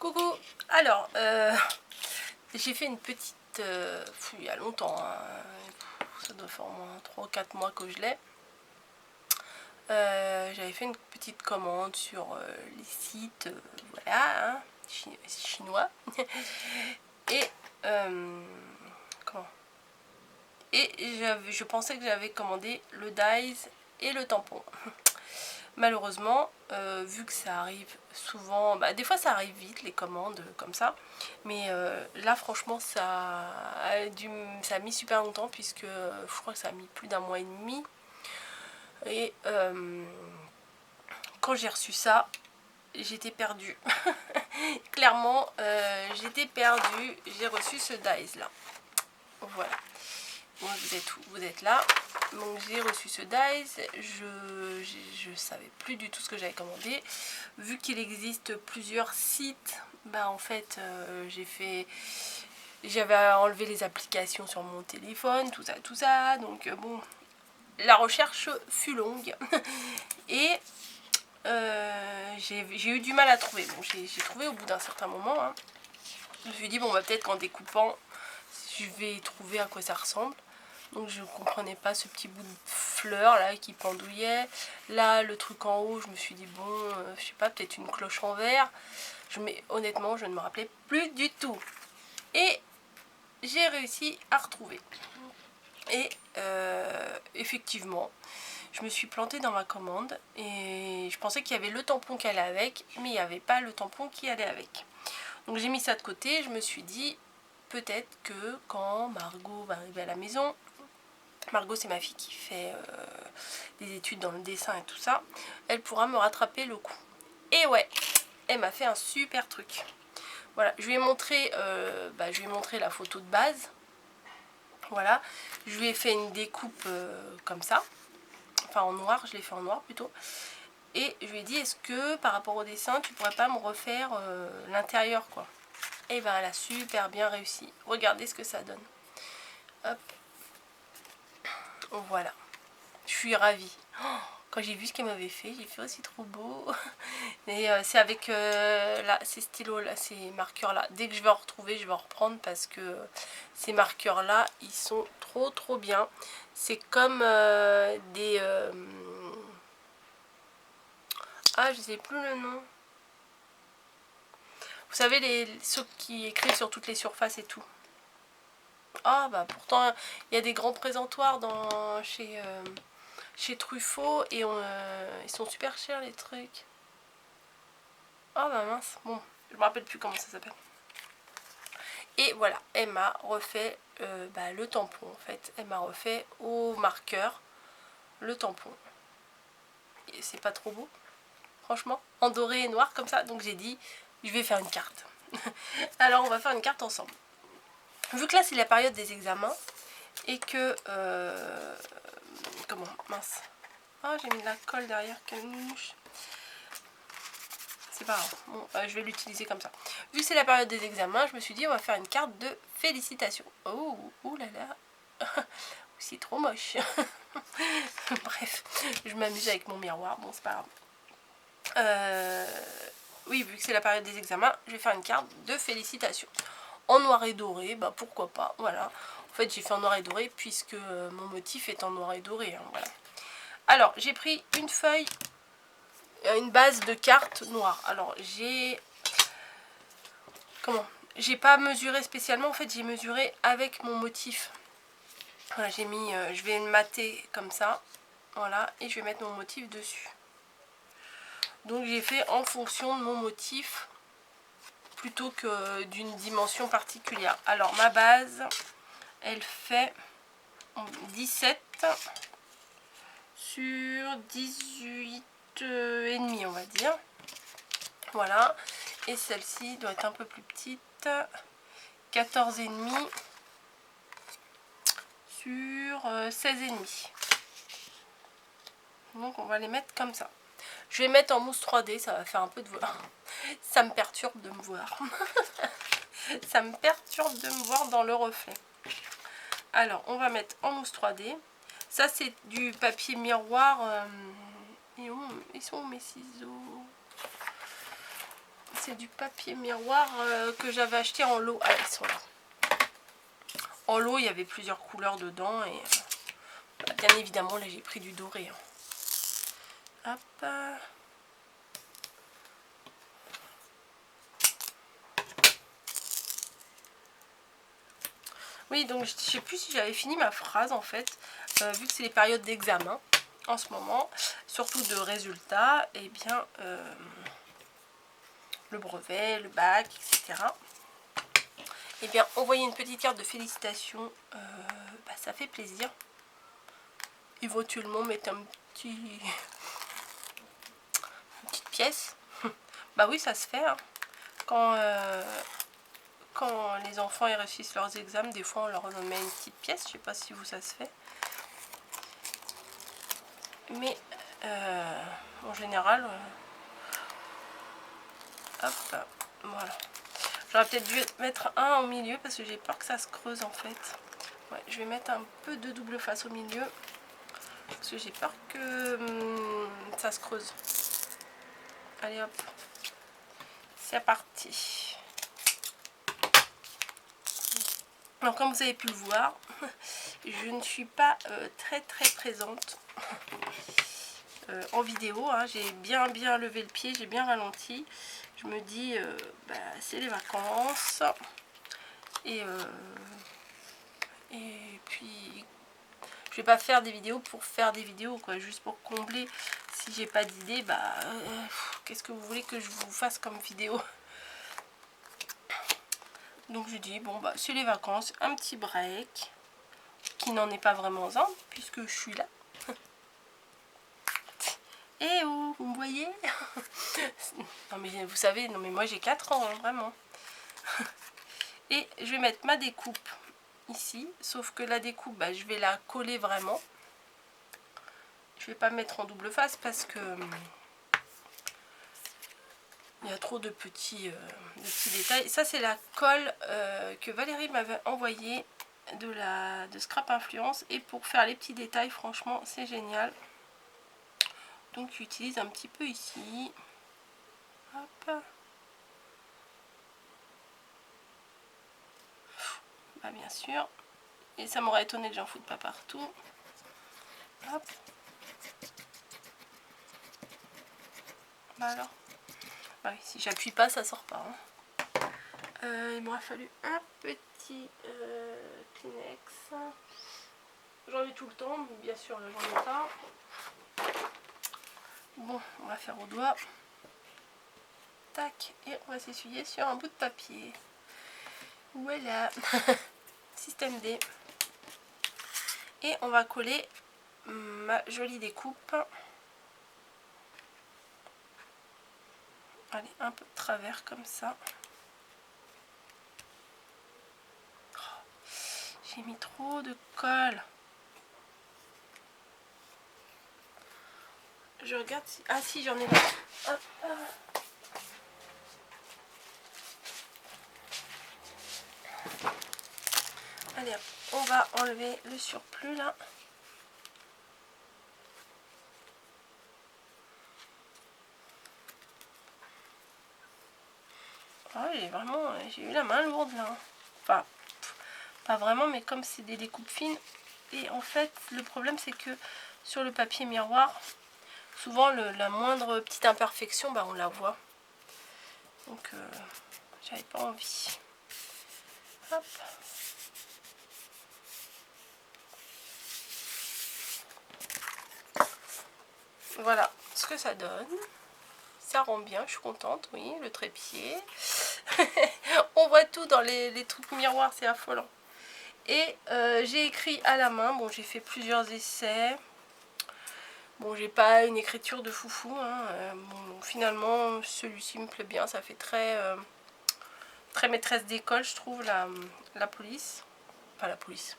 Coucou. Alors, j'ai fait une petite... il y a longtemps, hein, ça doit faire au moins 3 ou 4 mois que je l'ai. J'avais fait une petite commande sur les sites, voilà, hein, chinois. Et, comment Et je pensais que j'avais commandé le Dies et le tampon. Malheureusement, vu que ça arrive souvent, des fois ça arrive vite les commandes comme ça, mais là franchement ça a mis super longtemps puisque je crois que ça a mis plus d'un mois et demi. Et quand j'ai reçu ça, j'étais perdue. Clairement, j'étais perdue. J'ai reçu ce Dies là. Voilà. Bon, vous êtes où? Vous êtes là. Donc j'ai reçu ce Dies, je savais plus du tout ce que j'avais commandé. Vu qu'il existe plusieurs sites, en fait j'avais enlevé les applications sur mon téléphone, tout ça. Donc bon, la recherche fut longue. Et j'ai eu du mal à trouver. Bon, j'ai trouvé au bout d'un certain moment, hein. Je me suis dit, bon, peut-être qu'en découpant, je vais trouver à quoi ça ressemble. Donc je ne comprenais pas ce petit bout de fleur là qui pendouillait. Là, le truc en haut, je me suis dit, bon, je sais pas, peut-être une cloche en verre. Honnêtement, je ne me rappelais plus du tout. Et j'ai réussi à retrouver. Et effectivement, je me suis plantée dans ma commande. Et je pensais qu'il y avait le tampon qui allait avec, mais il n'y avait pas le tampon qui allait avec. Donc j'ai mis ça de côté. Je me suis dit, peut-être que quand Margot va arriver à la maison... Margot, c'est ma fille qui fait des études dans le dessin et tout ça. Elle pourra me rattraper le coup. Et ouais, elle m'a fait un super truc. Voilà, je lui ai montré la photo de base. Voilà, je lui ai fait une découpe comme ça. Enfin en noir, je l'ai fait en noir plutôt. Et je lui ai dit, est-ce que par rapport au dessin, tu pourrais pas me refaire l'intérieur quoi. Et ben elle a super bien réussi. Regardez ce que ça donne. Hop. Voilà, je suis ravie. Oh, quand j'ai vu ce qu'elle m'avait fait, j'ai fait aussi trop beau. Et c'est avec ces stylos là, ces marqueurs là. Dès que je vais en retrouver, je vais en reprendre parce que ces marqueurs là, ils sont trop bien. C'est comme des... ah, je sais plus le nom. Vous savez, ceux qui écrivent sur toutes les surfaces et tout. Ah, pourtant, il y a des grands présentoirs chez Truffaut et ils sont super chers les trucs. Oh mince, bon, je me rappelle plus comment ça s'appelle. Et voilà, elle m'a refait le tampon en fait. Elle m'a refait au marqueur le tampon. C'est pas trop beau, franchement, en doré et noir comme ça. Donc j'ai dit, je vais faire une carte. Alors on va faire une carte ensemble. Vu que là c'est la période des examens et que... comment, mince. Oh, j'ai mis de la colle derrière, quelle mouche. C'est pas grave, bon, je vais l'utiliser comme ça. Vu que c'est la période des examens, je me suis dit on va faire une carte de félicitations. Oh, ouh là là. C'est trop moche. Bref, je m'amuse avec mon miroir, bon c'est pas grave. Oui, vu que c'est la période des examens, je vais faire une carte de félicitations. En noir et doré, pourquoi pas, voilà. En fait j'ai fait en noir et doré puisque mon motif est en noir et doré, hein, voilà. Alors j'ai pris une feuille, une base de cartes noire. Alors j'ai pas mesuré spécialement, en fait j'ai mesuré avec mon motif. Voilà, j'ai mis, je vais le mater comme ça, voilà, et je vais mettre mon motif dessus. Donc j'ai fait en fonction de mon motif plutôt que d'une dimension particulière. Alors ma base, elle fait 17 sur 18 et demi, on va dire. Voilà, et celle-ci doit être un peu plus petite, 14 et demi sur 16 et demi. Donc on va les mettre comme ça. Je vais mettre en mousse 3D, ça va faire un peu de voir. Ça me perturbe de me voir. Ça me perturbe de me voir dans le reflet. Alors on va mettre en mousse 3D. Ça c'est du papier miroir. Ils sont où mes ciseaux? c'est du papier miroir que j'avais acheté en lot. Ah, ils sont là. En lot, il y avait plusieurs couleurs dedans. Et bien évidemment, là, j'ai pris du doré. Hein. Hop. Oui, donc je sais plus si j'avais fini ma phrase en fait, vu que c'est les périodes d'examen en ce moment, surtout de résultats, et bien le brevet, le bac, etc. Et bien envoyer une petite carte de félicitations, ça fait plaisir. Éventuellement mettre une petite pièce. Bah oui, ça se fait. Hein. Quand les enfants ils réussissent leurs examens, des fois on leur met une petite pièce. Je sais pas si vous ça se fait. Mais en général, hop, voilà. J'aurais peut-être dû mettre un au milieu parce que j'ai peur que ça se creuse en fait. Ouais, je vais mettre un peu de double face au milieu parce que j'ai peur que ça se creuse. Allez hop, c'est parti. Alors comme vous avez pu le voir, je ne suis pas très présente en vidéo. Hein. J'ai bien levé le pied, j'ai bien ralenti. Je me dis, c'est les vacances. Et puis, je vais pas faire des vidéos pour faire des vidéos, quoi. Juste pour combler. Si j'ai pas d'idée, qu'est-ce que vous voulez que je vous fasse comme vidéo? Donc je dis, bon, c'est les vacances, un petit break. Qui n'en est pas vraiment un, puisque je suis là. Et où vous me voyez? Non mais vous savez, non mais moi j'ai 4 ans, hein, vraiment. Et je vais mettre ma découpe ici, sauf que la découpe, je vais la coller vraiment. Je vais pas mettre en double face parce que il y a trop de petits détails. Ça c'est la colle que Valérie m'avait envoyée de Scrap Influence, et pour faire les petits détails, franchement c'est génial. Donc j'utilise un petit peu ici. Hop. Bien sûr. Et ça m'aurait étonné que j'en foute pas partout. Hop. Alors. Oui, si j'appuie pas, ça sort pas. Hein. Il m'aurait fallu un petit Kleenex. J'en ai tout le temps, mais bien sûr, là j'en ai pas. Bon, on va faire au doigt. Tac, et on va s'essuyer sur un bout de papier. Voilà. Système D. Et on va coller ma jolie découpe. Allez, un peu de travers comme ça. Oh, j'ai mis trop de colle. Je regarde si... Ah si, j'en ai là. Hop. Allez, hop. On va enlever le surplus là. Ah, j'ai eu la main lourde là. Enfin, pas vraiment, mais comme c'est des découpes fines. Et en fait, le problème c'est que sur le papier miroir, souvent la moindre petite imperfection, on la voit. Donc, j'avais pas envie. Hop. Voilà ce que ça donne. Ça rend bien, je suis contente, oui, le trépied. On voit tout dans les trucs miroirs, c'est affolant. Et j'ai écrit à la main, bon j'ai fait plusieurs essais. Bon, j'ai pas une écriture de foufou, hein. Bon, finalement celui-ci me plaît bien, ça fait très maîtresse d'école, je trouve, la police. Enfin la police,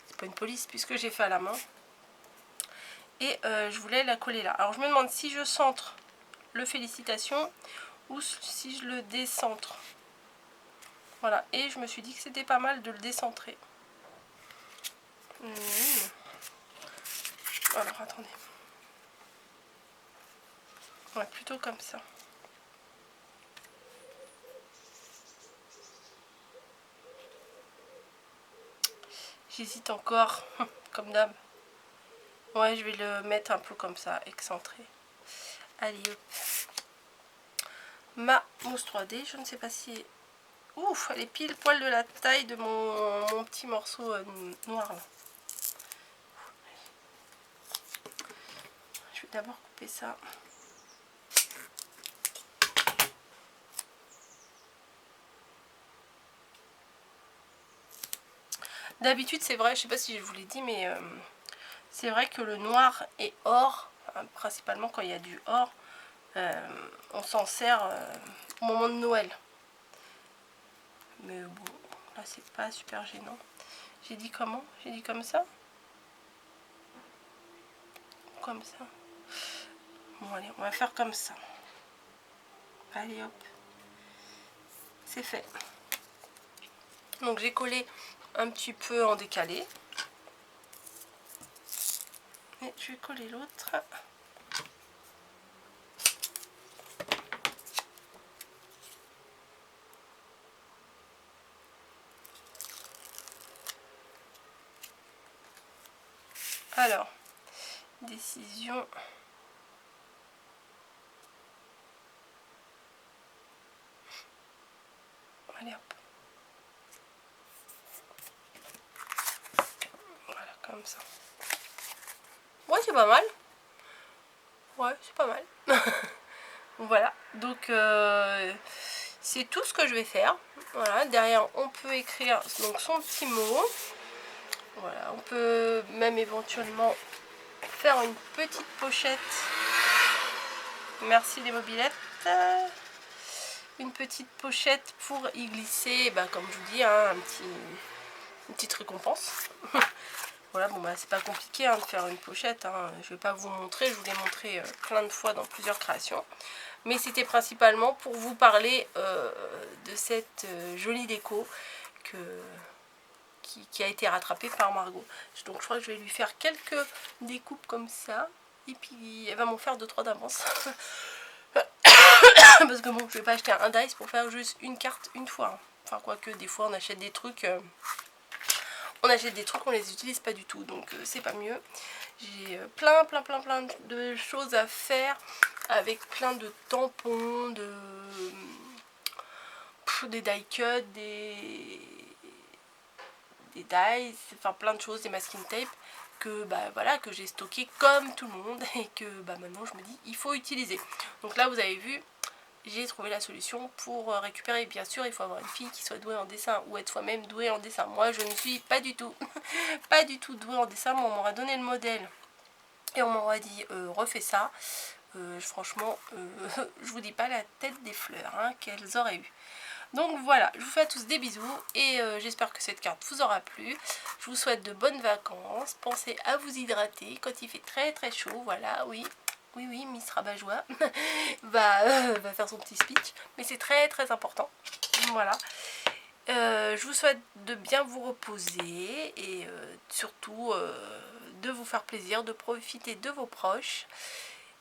c'est pas une police puisque j'ai fait à la main. Et je voulais la coller là. Alors je me demande si je centre le félicitations ou si je le décentre. Voilà, et je me suis dit que c'était pas mal de le décentrer. Alors attendez. Ouais, plutôt comme ça. J'hésite encore, comme d'hab. Ouais, je vais le mettre un peu comme ça, excentré. Allez, hop. Ma mousse 3D, je ne sais pas si... Ouf, elle est pile poil de la taille de mon petit morceau noir là. Je vais d'abord couper ça. D'habitude, c'est vrai, je sais pas si je vous l'ai dit, mais c'est vrai que le noir et or, principalement quand il y a du or, on s'en sert au moment de Noël. Mais bon, là c'est pas super gênant. J'ai dit comment? J'ai dit comme ça? Comme ça. Bon allez, on va faire comme ça. Allez hop. C'est fait. Donc j'ai collé un petit peu en décalé. Et je vais coller l'autre. Alors, décision. Allez hop. Voilà, comme ça. Ouais, c'est pas mal. Ouais, c'est pas mal. Voilà, donc c'est tout ce que je vais faire. Voilà, derrière on peut écrire donc son petit mot. Voilà, on peut même éventuellement faire une petite pochette. Merci les mobilettes. Une petite pochette pour y glisser, bah, comme je vous dis, hein, une petite récompense. Voilà, bon bah c'est pas compliqué hein, de faire une pochette, hein. Je vais pas vous montrer, je vous l'ai montré plein de fois dans plusieurs créations. Mais c'était principalement pour vous parler de cette jolie déco qui a été rattrapée par Margot. Donc je crois que je vais lui faire quelques découpes comme ça. Et puis elle va m'en faire 2-3 d'avance. Parce que bon, je vais pas acheter un dice pour faire juste une carte une fois. Enfin quoique des fois on achète des trucs... on les utilise pas du tout, donc c'est pas mieux. J'ai plein de choses à faire avec plein de tampons, des die cuts, des dies, enfin plein de choses, des masking tape que bah voilà, que j'ai stocké comme tout le monde et que bah maintenant je me dis il faut utiliser. Donc là vous avez vu, j'ai trouvé la solution pour récupérer. Bien sûr, il faut avoir une fille qui soit douée en dessin ou être soi-même douée en dessin. Moi, je ne suis pas du tout, pas du tout douée en dessin. Mais on m'aura donné le modèle et on m'aura dit refais ça. Franchement, je vous dis pas la tête des fleurs hein, qu'elles auraient eu. Donc voilà, je vous fais à tous des bisous et j'espère que cette carte vous aura plu. Je vous souhaite de bonnes vacances. Pensez à vous hydrater quand il fait très chaud. Voilà, oui. Oui, Miss Rabat-Joie va faire son petit speech. Mais c'est très important. Voilà. Je vous souhaite de bien vous reposer et surtout de vous faire plaisir, de profiter de vos proches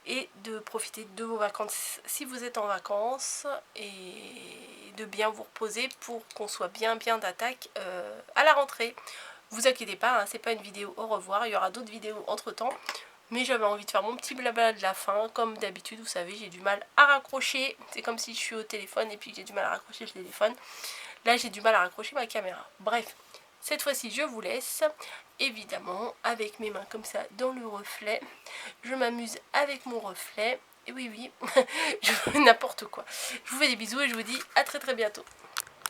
et de profiter de vos vacances si vous êtes en vacances et de bien vous reposer pour qu'on soit bien d'attaque à la rentrée. Vous inquiétez pas, hein, c'est pas une vidéo au revoir, il y aura d'autres vidéos entre temps. Mais j'avais envie de faire mon petit blabla de la fin. Comme d'habitude, vous savez, j'ai du mal à raccrocher. C'est comme si je suis au téléphone et puis j'ai du mal à raccrocher le téléphone. Là, j'ai du mal à raccrocher ma caméra. Bref, cette fois-ci, je vous laisse. Évidemment, avec mes mains comme ça dans le reflet. Je m'amuse avec mon reflet. Et oui, je n'importe quoi. Je vous fais des bisous et je vous dis à très bientôt.